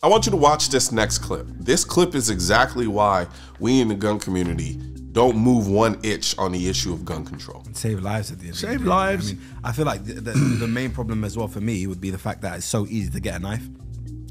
I want you to watch this next clip. This clip is exactly why we in the gun community don't move one inch on the issue of gun control. Save lives at the end. Save lives. I mean, I feel like the main problem as well for me would be the fact that it's so easy to get a knife.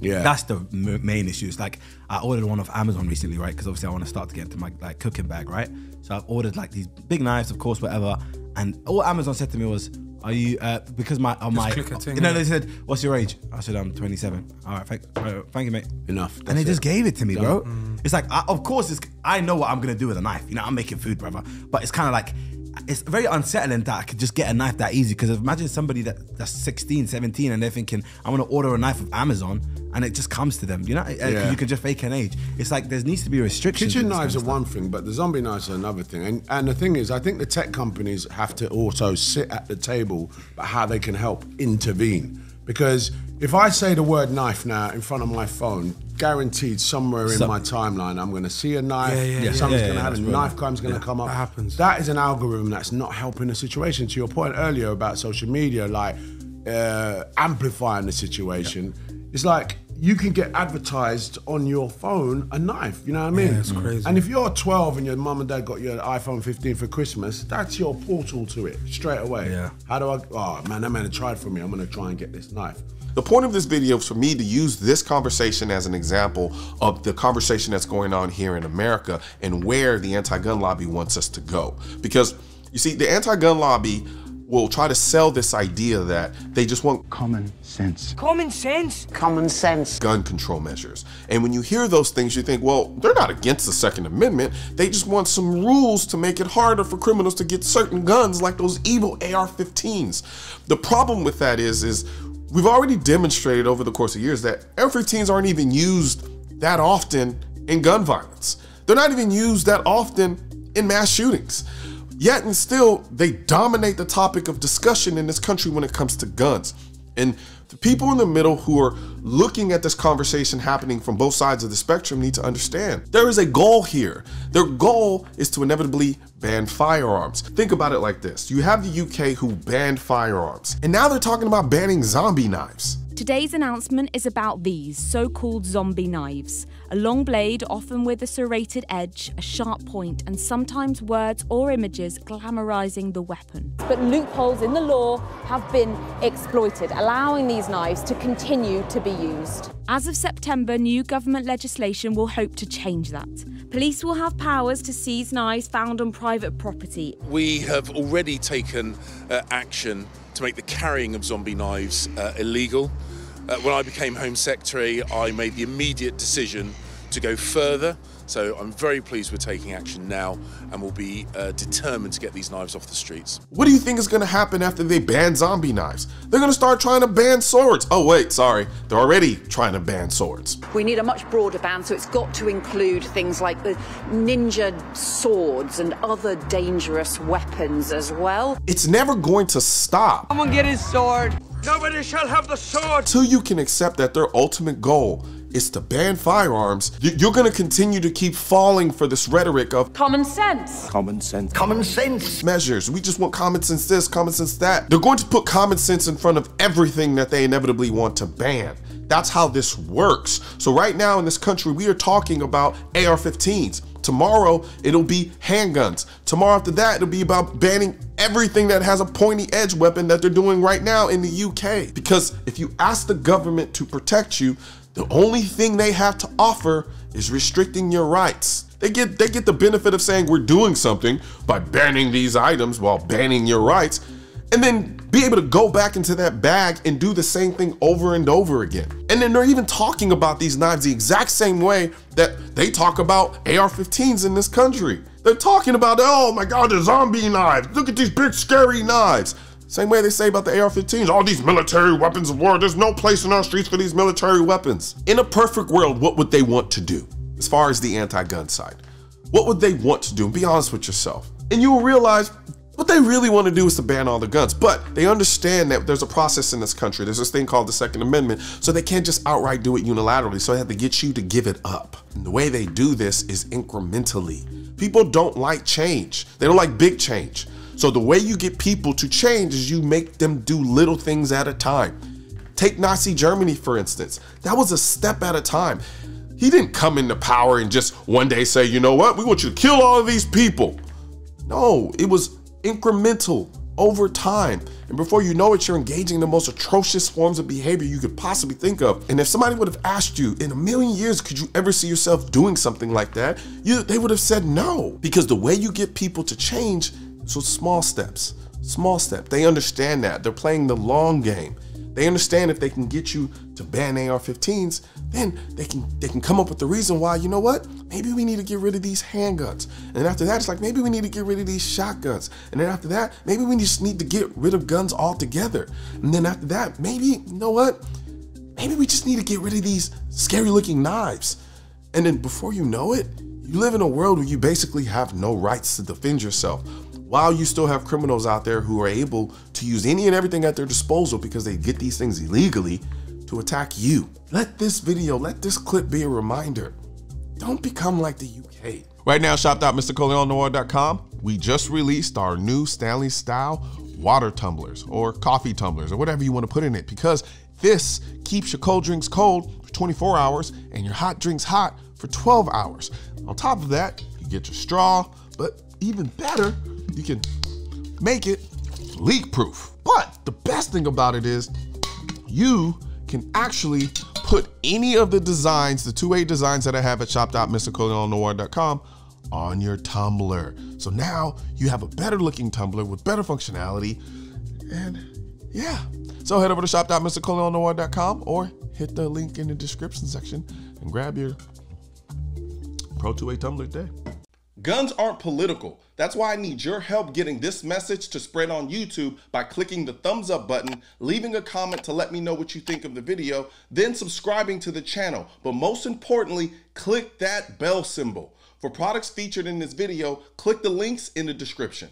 Yeah. That's the main issue. It's like, I ordered one off Amazon recently, right? Because obviously I want to start to get into my like cooking bag, right? So I've ordered like these big knives, of course, whatever. And all Amazon said to me was, are you, because they said, what's your age? I said, I'm 27. All right, thank you, mate. Enough. And they just gave it to me, bro. It's like, of course, I know what I'm going to do with a knife. You know, I'm making food, brother. But it's kind of like, it's very unsettling that I could just get a knife that easy. Because imagine somebody that's 16, 17, and they're thinking, I'm going to order a knife of Amazon, and it just comes to them. You know, you can just fake an age. It's like there needs to be restrictions. Kitchen knives are one thing, but the zombie knives are another thing. And the thing is, I think the tech companies have to also sit at the table about how they can help intervene. Because if I say the word knife now in front of my phone, guaranteed somewhere in my timeline, I'm going to see a knife, something's going to happen, a knife crime's going to come up. That happens. That is an algorithm that's not helping the situation. To your point earlier about social media, like amplifying the situation, it's like you can get advertised on your phone a knife, you know what I mean? Yeah, it's crazy. And if you're 12 and your mum and dad got your iPhone 15 for Christmas, that's your portal to it straight away. Yeah. How do I, oh man, that man had tried for me, I'm going to try and get this knife. The point of this video is for me to use this conversation as an example of the conversation that's going on here in America and where the anti-gun lobby wants us to go. Because you see, the anti-gun lobby will try to sell this idea that they just want common sense. Common sense? Common sense. Gun control measures. And when you hear those things, you think, well, they're not against the Second Amendment. They just want some rules to make it harder for criminals to get certain guns like those evil AR-15s. The problem with that is we've already demonstrated over the course of years that AR-15s aren't even used that often in gun violence. They're not even used that often in mass shootings. Yet and still, they dominate the topic of discussion in this country when it comes to guns. And the people in the middle who are looking at this conversation happening from both sides of the spectrum need to understand there is a goal here. Their goal is to inevitably ban firearms. Think about it like this. You have the UK who banned firearms, and now they're talking about banning zombie knives. Today's announcement is about these so-called zombie knives. A long blade, often with a serrated edge, a sharp point, and sometimes words or images glamorizing the weapon. But loopholes in the law have been exploited, allowing these knives to continue to be used. As of September, new government legislation will hope to change that. Police will have powers to seize knives found on private property. We have already taken action to make the carrying of zombie knives illegal. When I became Home Secretary, I made the immediate decision to go further. So I'm very pleased we're taking action now and will be determined to get these knives off the streets. What do you think is going to happen after they ban zombie knives? They're going to start trying to ban swords. Oh wait, sorry, they're already trying to ban swords. We need a much broader ban, so it's got to include things like the ninja swords and other dangerous weapons as well. It's never going to stop. Someone get his sword. Nobody shall have the sword. Until you can accept that their ultimate goal is to ban firearms, you're going to continue to keep falling for this rhetoric of common sense. Common sense. Common sense. Measures. We just want common sense this, common sense that. They're going to put common sense in front of everything that they inevitably want to ban. That's how this works. So right now in this country, we are talking about AR-15s. Tomorrow, it'll be handguns. Tomorrow after that, it'll be about banning everything that has a pointy edge weapon that they're doing right now in the UK. Because if you ask the government to protect you, the only thing they have to offer is restricting your rights. They get the benefit of saying we're doing something by banning these items while banning your rights, and then be able to go back into that bag and do the same thing over and over again. And then they're even talking about these knives the exact same way that they talk about AR-15s in this country. They're talking about, oh my God, the zombie knives. Look at these big scary knives. Same way they say about the AR-15s, all these military weapons of war. There's no place in our streets for these military weapons. In a perfect world, what would they want to do? As far as the anti-gun side, what would they want to do? Be honest with yourself. And you will realize what they really want to do is to ban all the guns, but they understand that there's a process in this country. There's this thing called the Second Amendment, so they can't just outright do it unilaterally. So they have to get you to give it up. And the way they do this is incrementally. People don't like change. They don't like big change. So the way you get people to change is you make them do little things at a time. Take Nazi Germany, for instance. That was a step at a time. He didn't come into power and just one day say, you know what, we want you to kill all of these people. No, it was incremental over time. And before you know it, you're engaging in the most atrocious forms of behavior you could possibly think of. And if somebody would have asked you in a million years, could you ever see yourself doing something like that? They would have said no, because the way you get people to change is with small steps. Small step. They understand that. They're playing the long game. They understand if they can get you to ban AR-15s, then they can come up with the reason why, you know what? Maybe we need to get rid of these handguns. And after that, it's like, maybe we need to get rid of these shotguns. And then after that, maybe we just need to get rid of guns altogether. And then after that, maybe, you know what? Maybe we just need to get rid of these scary looking knives. And then before you know it, you live in a world where you basically have no rights to defend yourself, while you still have criminals out there who are able to use any and everything at their disposal because they get these things illegally to attack you. Let this video, let this clip be a reminder. Don't become like the UK. Right now, shop.mrcolionnoir.com, we just released our new Stanley style water tumblers or coffee tumblers or whatever you want to put in it, because this keeps your cold drinks cold for 24 hours and your hot drinks hot for 12 hours. On top of that, you get your straw, but even better, you can make it leak proof. But the best thing about it is you can actually put any of the designs, the 2A designs that I have at shop.mrcolionnoir.com on your tumbler. So now you have a better looking tumbler with better functionality. And yeah, so head over to shop.mrcolionnoir.com or hit the link in the description section and grab your Pro 2A tumbler today. Guns aren't political. That's why I need your help getting this message to spread on YouTube by clicking the thumbs up button, leaving a comment to let me know what you think of the video, then subscribing to the channel. But most importantly, click that bell symbol. For products featured in this video, click the links in the description.